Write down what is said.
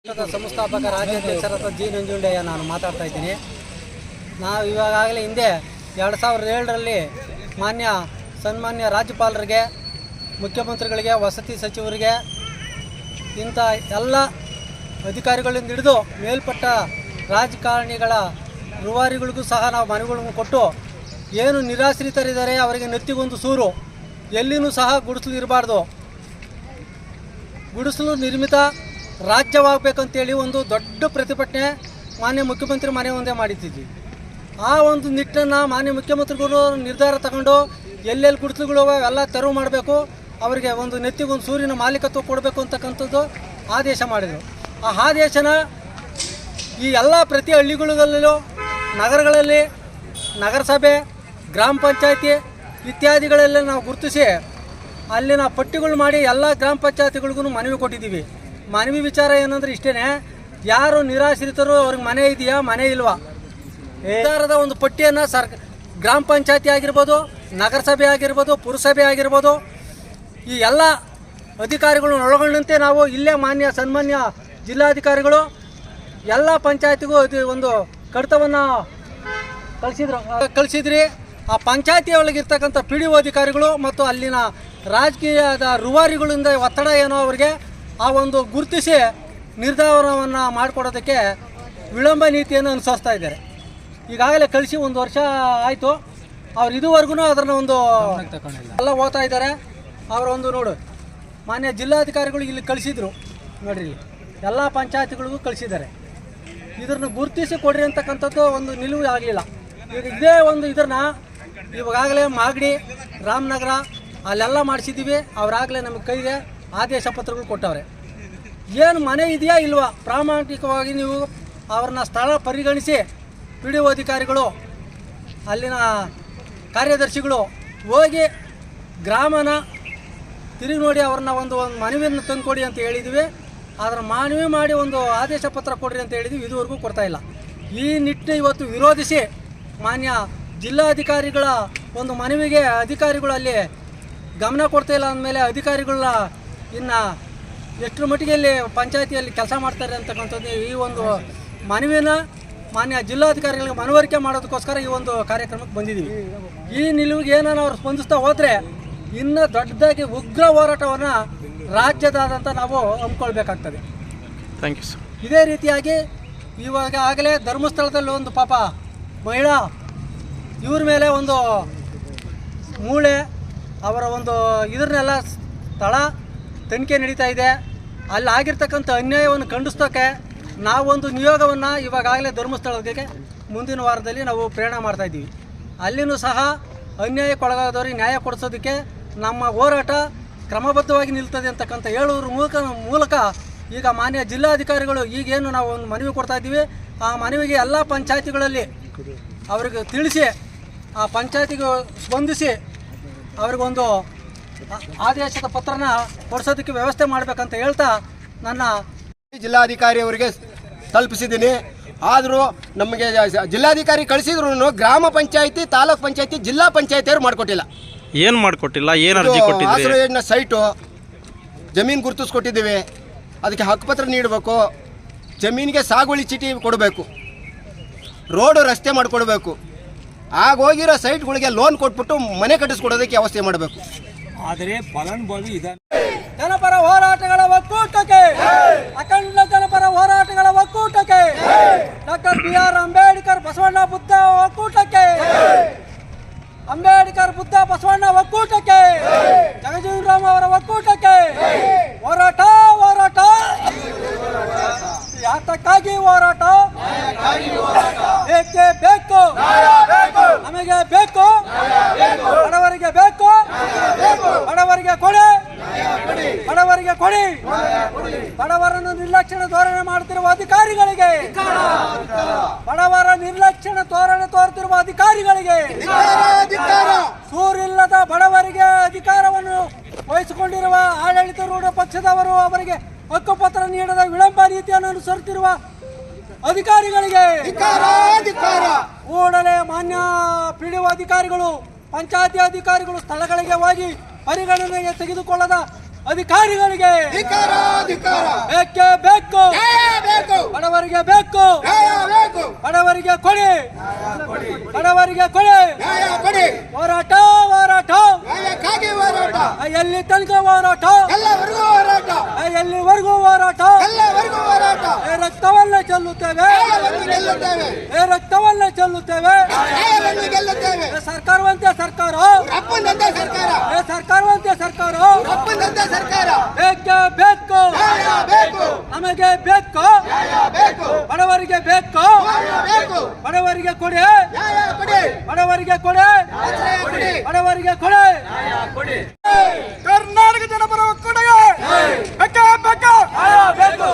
ಸಂಸ್ಥಾಪಕ ರಾಜ್ಯಾಧ್ಯಕ್ಷರಾದ ಜಿ ನಂಜುಂಡಯ್ಯ ನಾನು ಮಾತಾಡ್ತಾ ಇದ್ದೀನಿ. ನಾವು ಇವಾಗಲೇ ಹಿಂದೆ 2007ರಲ್ಲಿ ಸನ್ಮಾನ್ಯ ರಾಜ್ಯಪಾಲರಿಗೆ, ಮುಖ್ಯಮಂತ್ರಿಗಳಿಗೆ, ವಸತಿ ಸಚಿವರಿಗೆ, ಇಂಥ ಎಲ್ಲ ಅಧಿಕಾರಿಗಳಿಂದ ಹಿಡಿದು ಮೇಲ್ಪಟ್ಟ ರಾಜಕಾರಣಿಗಳ ರೂವಾರಿಗಳಿಗೂ ಸಹ ನಾವು ಮನೆಗಳನ್ನು ಕೊಟ್ಟು, ಏನು ನಿರಾಶ್ರಿತರಿದ್ದಾರೆ ಅವರಿಗೆ ನೆತ್ತಿಗೊಂದು ಸೂರು, ಎಲ್ಲಿನೂ ಸಹ ಗುಡಿಸಲು ಇರಬಾರ್ದು, ಗುಡಿಸಲು ನಿರ್ಮಿತ ರಾಜ್ಯವಾಗಬೇಕಂತೇಳಿ ಒಂದು ದೊಡ್ಡ ಪ್ರತಿಭಟನೆ ಮಾನ್ಯ ಮುಖ್ಯಮಂತ್ರಿ ಮನೆ ಮುಂದೆ ಮಾಡಿದ್ದೀವಿ. ಆ ಒಂದು ನಿಟ್ಟನ್ನು ಮಾನ್ಯ ಮುಖ್ಯಮಂತ್ರಿಗಳು ನಿರ್ಧಾರ ತಗೊಂಡು ಎಲ್ಲೆಲ್ಲಿ ಗುಡಿಸಲುಗಳು ಎಲ್ಲ ತೆರವು ಮಾಡಬೇಕು, ಅವರಿಗೆ ಒಂದು ನೆತ್ತಿಗೊಂದು ಸೂರಿನ ಮಾಲೀಕತ್ವ ಕೊಡಬೇಕು ಅಂತಕ್ಕಂಥದ್ದು ಆದೇಶ ಮಾಡಿದರು. ಆ ಆದೇಶನ ಈ ಎಲ್ಲ ಪ್ರತಿ ಹಳ್ಳಿಗಳಲ್ಲೂ, ನಗರಗಳಲ್ಲಿ, ನಗರಸಭೆ, ಗ್ರಾಮ ಪಂಚಾಯತಿ ಇತ್ಯಾದಿಗಳೆಲ್ಲ ನಾವು ಗುರುತಿಸಿ ಅಲ್ಲಿನ ಪಟ್ಟಿಗಳು ಮಾಡಿ ಎಲ್ಲ ಗ್ರಾಮ ಪಂಚಾಯತಿಗಳಿಗೂ ಮನವಿ ಕೊಟ್ಟಿದ್ದೀವಿ. ಮನವಿ ವಿಚಾರ ಏನಂದ್ರೆ ಇಷ್ಟೇ, ಯಾರು ನಿರಾಶ್ರಿತರು ಅವ್ರಿಗೆ ಮನೆ ಇದೆಯಾ, ಮನೆ ಇಲ್ವಾ, ನಿರ್ಧಾರದ ಒಂದು ಪಟ್ಟಿಯನ್ನು ಗ್ರಾಮ ಪಂಚಾಯತಿ ಆಗಿರ್ಬೋದು, ನಗರಸಭೆ ಆಗಿರ್ಬೋದು, ಪುರಸಭೆ ಆಗಿರ್ಬೋದು, ಈ ಎಲ್ಲ ಅಧಿಕಾರಿಗಳನ್ನ ಒಳಗೊಂಡಂತೆ ನಾವು ಇಲ್ಲೇ ಸನ್ಮಾನ್ಯ ಜಿಲ್ಲಾಧಿಕಾರಿಗಳು ಎಲ್ಲ ಪಂಚಾಯತಿಗೂ ಒಂದು ಕಡತವನ್ನು ಕಳಿಸಿದ್ರಿ. ಆ ಪಂಚಾಯತಿ ಒಳಗಿರ್ತಕ್ಕಂಥ PDO ಅಧಿಕಾರಿಗಳು ಮತ್ತು ಅಲ್ಲಿನ ರಾಜಕೀಯದ ರೂವಾರಿಗಳಿಂದ ಒತ್ತಡ ಏನೋ ಅವರಿಗೆ ಆ ಒಂದು ಗುರುತಿಸಿ ನಿರ್ಧಾರವನ್ನು ಮಾಡಿಕೊಡೋದಕ್ಕೆ ವಿಳಂಬ ನೀತಿಯನ್ನು ಅನುಸರಿಸ್ತಾ ಇದ್ದಾರೆ. ಈಗಾಗಲೇ ಕಳಿಸಿ 1 ವರ್ಷ ಆಯಿತು. ಅವ್ರು ಇದುವರೆಗೂ ಅದನ್ನು ಒಂದು ಎಲ್ಲ ಓದ್ತಾ ಇದ್ದಾರೆ. ಅವರ ಒಂದು ನೋಡು ಮಾನ್ಯ ಜಿಲ್ಲಾಧಿಕಾರಿಗಳು ಇಲ್ಲಿ ಕಳಿಸಿದ್ರು ನೋಡ್ರಿ, ಇಲ್ಲಿ ಎಲ್ಲ ಪಂಚಾಯತಿಗಳಿಗೂ ಕಳಿಸಿದ್ದಾರೆ. ಇದನ್ನು ಗುರುತಿಸಿ ಕೊಡ್ರಿ ಅಂತಕ್ಕಂಥದ್ದು ಒಂದು ನಿಲುವು ಆಗಲಿಲ್ಲ. ಈಗ ಇದೇ ಒಂದು ಇದನ್ನು ಇವಾಗಲೇ ಮಾಗಡಿ, ರಾಮನಗರ ಅಲ್ಲೆಲ್ಲ ಮಾಡಿಸಿದ್ದೀವಿ. ಅವರಾಗಲೇ ನಮಗೆ ಕೈಗೆ ಆದೇಶ ಪತ್ರಗಳು ಕೊಟ್ಟವ್ರೆ. ಏನು ಮನೆ ಇದೆಯಾ ಇಲ್ವಾ, ಪ್ರಾಮಾಣಿಕವಾಗಿ ನೀವು ಅವ್ರನ್ನ ಸ್ಥಳ ಪರಿಗಣಿಸಿ PDO ಅಧಿಕಾರಿಗಳು, ಅಲ್ಲಿನ ಕಾರ್ಯದರ್ಶಿಗಳು ಹೋಗಿ ಗ್ರಾಮನ ತಿರುಗಿ ನೋಡಿ ಅವ್ರನ್ನ ಒಂದು ಮನವಿಯನ್ನು ತಂದುಕೊಡಿ ಅಂತ ಹೇಳಿದ್ವಿ. ಅದರ ಮನವಿ ಮಾಡಿ ಒಂದು ಆದೇಶ ಪತ್ರ ಕೊಡ್ರಿ ಅಂತ ಹೇಳಿದ್ವಿ. ಇದುವರೆಗೂ ಕೊಡ್ತಾ ಇಲ್ಲ. ಈ ನಿಟ್ಟಿನ ಇವತ್ತು ವಿರೋಧಿಸಿ ಮಾನ್ಯ ಜಿಲ್ಲಾಧಿಕಾರಿಗಳ ಒಂದು ಮನವಿಗೆ ಅಧಿಕಾರಿಗಳು ಅಲ್ಲಿ ಗಮನ ಕೊಡ್ತಾ ಇಲ್ಲ ಅಂದಮೇಲೆ ಅಧಿಕಾರಿಗಳ ಇನ್ನು ಎಷ್ಟರ ಮಟ್ಟಿಗೆ ಇಲ್ಲಿ ಪಂಚಾಯತಿಯಲ್ಲಿ ಕೆಲಸ ಮಾಡ್ತಾರೆ ಅಂತಕ್ಕಂಥದ್ದು ಈ ಒಂದು ಮನವಿನ ಮಾನ್ಯ ಜಿಲ್ಲಾಧಿಕಾರಿಗಳಿಗೆ ಮನವರಿಕೆ ಮಾಡೋದಕ್ಕೋಸ್ಕರ ಈ ಒಂದು ಕಾರ್ಯಕ್ರಮಕ್ಕೆ ಬಂದಿದ್ದೀವಿ. ಈ ನಿಲುವಿಗೆ ಏನಾರು ಅವ್ರು ಸ್ಪಂದಿಸ್ತಾ ಹೋದರೆ ಇನ್ನೂ ದೊಡ್ಡದಾಗಿ ಉಗ್ರ ಹೋರಾಟವನ್ನು ರಾಜ್ಯದಾದಂಥ ನಾವು ಹಮ್ಮಿಕೊಳ್ಬೇಕಾಗ್ತದೆ. Thank you sir. ಇದೇ ರೀತಿಯಾಗಿ ಇವಾಗ ಆಗಲೇ ಧರ್ಮಸ್ಥಳದಲ್ಲಿ ಒಂದು ಪಾಪ ಮಹಿಳಾ ಇವ್ರ ಮೇಲೆ ಒಂದು ಮೂಳೆ ಅವರ ಒಂದು ಇದನ್ನೆಲ್ಲ ಸ್ಥಳ ತನಿಖೆ ನಡೀತಾ ಇದೆ. ಅಲ್ಲಿ ಆಗಿರ್ತಕ್ಕಂಥ ಅನ್ಯಾಯವನ್ನು ಖಂಡಿಸೋಕ್ಕೆ ನಾವೊಂದು ನಿಯೋಗವನ್ನು ಇವಾಗಲೇ ಧರ್ಮಸ್ಥಳಕ್ಕೆ ಮುಂದಿನ ವಾರದಲ್ಲಿ ನಾವು ಪ್ರಯಾಣ ಮಾಡ್ತಾಯಿದ್ದೀವಿ. ಅಲ್ಲಿನೂ ಸಹ ಅನ್ಯಾಯಕ್ಕೊಳಗಾದವ್ರಿಗೆ ನ್ಯಾಯ ಕೊಡಿಸೋದಕ್ಕೆ ನಮ್ಮ ಹೋರಾಟ ಕ್ರಮಬದ್ಧವಾಗಿ ನಿಲ್ತದೆ ಅಂತಕ್ಕಂಥ ಹೇಳೋದ್ರ ಮೂಲಕ ಈಗ ಮಾನ್ಯ ಜಿಲ್ಲಾಧಿಕಾರಿಗಳು ಈಗೇನು ನಾವು ಒಂದು ಮನವಿ ಕೊಡ್ತಾ ಇದ್ದೀವಿ, ಆ ಮನವಿಗೆ ಎಲ್ಲ ಪಂಚಾಯತಿಗಳಲ್ಲಿ ಅವ್ರಿಗೆ ತಿಳಿಸಿ, ಆ ಪಂಚಾಯತಿಗೆ ಸ್ಪಂದಿಸಿ ಅವ್ರಿಗೊಂದು ಆದೇಶದ ಪತ್ರನ ಕೊಡಿಸೋದಕ್ಕೆ ವ್ಯವಸ್ಥೆ ಮಾಡಬೇಕಂತ ಹೇಳ್ತಾ ನನ್ನ ಜಿಲ್ಲಾಧಿಕಾರಿಯವರಿಗೆ ತಲುಪಿಸಿದ್ದೀನಿ. ಆದರೂ ನಮಗೆ ಜಿಲ್ಲಾಧಿಕಾರಿ ಕಳಿಸಿದ್ರು ಗ್ರಾಮ ಪಂಚಾಯತಿ, ತಾಲೂಕ್ ಪಂಚಾಯತಿ, ಜಿಲ್ಲಾ ಪಂಚಾಯತಿಯವರು ಮಾಡಿಕೊಟ್ಟಿಲ್ಲ. ಏನು ಮಾಡಿಕೊಟ್ಟಿಲ್ಲ? ಏನು ಅರ್ಜಿ ಕೊಟ್ಟಿದ್ದೀರಿ? ಆಶ್ರಯ ಯೋಜನೆ ಸೈಟು ಜಮೀನು ಗುರುತಿಸ್ಕೊಟ್ಟಿದ್ದೀವಿ, ಅದಕ್ಕೆ ಹಕ್ಕುಪತ್ರ ನೀಡಬೇಕು, ಜಮೀನಿಗೆ ಸಾಗುವಳಿ ಚೀಟಿ ಕೊಡಬೇಕು, ರೋಡು ರಸ್ತೆ ಮಾಡಿಕೊಡ್ಬೇಕು, ಆಗೋಗಿರೋ ಸೈಟ್ಗಳಿಗೆ ಲೋನ್ ಕೊಟ್ಬಿಟ್ಟು ಮನೆ ಕಟ್ಟಿಸ್ಕೊಡೋದಕ್ಕೆ ವ್ಯವಸ್ಥೆ ಮಾಡಬೇಕು. ಆದರೆ ಫಲಾನುಭವಿ ಇದೆ. ಜನಪರ ಹೋರಾಟಗಳ ಒಕ್ಕೂಟಕ್ಕೆ, ಅಖಂಡ ಜನಪರ ಹೋರಾಟಗಳ ಒಕ್ಕೂಟಕ್ಕೆ, ಡಾಕ್ಟರ್ BR ಅಂಬೇಡ್ಕರ್ ಬಸವಣ್ಣ ಬುದ್ಧ ಒಕ್ಕೂಟಕ್ಕೆ, ಅಂಬೇಡ್ಕರ್ ಬುದ್ಧ ಬಸವಣ್ಣ ಒಕ್ಕೂಟಕ್ಕೆ, ಜಗಜೀವನ್ ರಾಮ್ ಅವರ ಒಕ್ಕೂಟಕ್ಕೆ ಹೋರಾಟ ಹೋರಾಟ. ಯಾತಕ್ಕಾಗಿ ಹೋರಾಟ? ಏಕೆ ಬೇಕು? ನಮಗೆ ಬೇಕು, ಬಡವರಿಗೆ ಬೇಕು, ಬಡವರಿಗೆ ಕೊಡಿ, ಬಡವರಿಗೆ ಕೊಡಿ. ಬಡವರನ್ನು ನಿರ್ಲಕ್ಷ್ಯ ಧೋರಣೆ ಮಾಡುತ್ತಿರುವ ಅಧಿಕಾರಿಗಳಿಗೆ, ಬಡವರ ನಿರ್ಲಕ್ಷ್ಯ ಧೋರಣೆ ತೋರುತ್ತಿರುವ ಅಧಿಕಾರಿಗಳಿಗೆ, ಸೂರಿಲ್ಲದ ಬಡವರಿಗೆ ಅಧಿಕಾರವನ್ನು ವಹಿಸಿಕೊಂಡಿರುವ ಆಡಳಿತಾರೂಢ ಪಕ್ಷದವರು ಅವರಿಗೆ ಹಕ್ಕುಪತ್ರ ನೀಡದ ವಿಳಂಬ ನೀತಿಯನ್ನು ಅನುಸರಿಸುತ್ತಿರುವ ಅಧಿಕಾರಿಗಳಿಗೆ ಕೂಡಲೇ ಮಾನ್ಯ PDO ಅಧಿಕಾರಿಗಳು, ಪಂಚಾಯತಿ ಅಧಿಕಾರಿಗಳು ಸ್ಥಳಗಳಿಗೆ ಹೋಗಿ ಪರಿಗಣನೆಗೆ ತೆಗೆದುಕೊಳ್ಳದ ಅಧಿಕಾರಿಗಳಿಗೆ ಬೇಕೇ ಬೇಕು. ಬಡವರಿಗೆ ಬೇಕು, ಬಡವರಿಗೆ ಕೊಡಿ, ಬಡವರಿಗೆ ಕೊಡಿ. ಹೋರಾಟ ಹೋರಾಟ ಎಲ್ಲಿ ತನಕ ಹೋರಾಟ, ಎಲ್ಲಿವರೆಗೂ ಹೋರಾಟ. ರಕ್ತವನ್ನ ಚೆಲ್ಲುತ್ತೇವೆ, ರಕ್ತವನ್ನ ಚೆಲ್ಲುತ್ತೇವೆ. ಸರ್ಕಾರವಂತೆ ಸರ್ಕಾರ, ಸರ್ಕಾರವಂತೆ ಸರ್ಕಾರ ಬೇಕೇ ಬೇಕು, ನಮಗೆ ಬೇಕು, ಬಡವರಿಗೆ ಬೇಕು, ಬಡವರಿಗೆ ಕೊಡಿ, ಬಡವರಿಗೆ ಕೊಡಿ, ಬಡವರಿಗೆ ಕೊಡಿ. ಕರ್ನಾಟಕ ಜನಪರ ಕೊಡುಗೆ ಬೇಕು,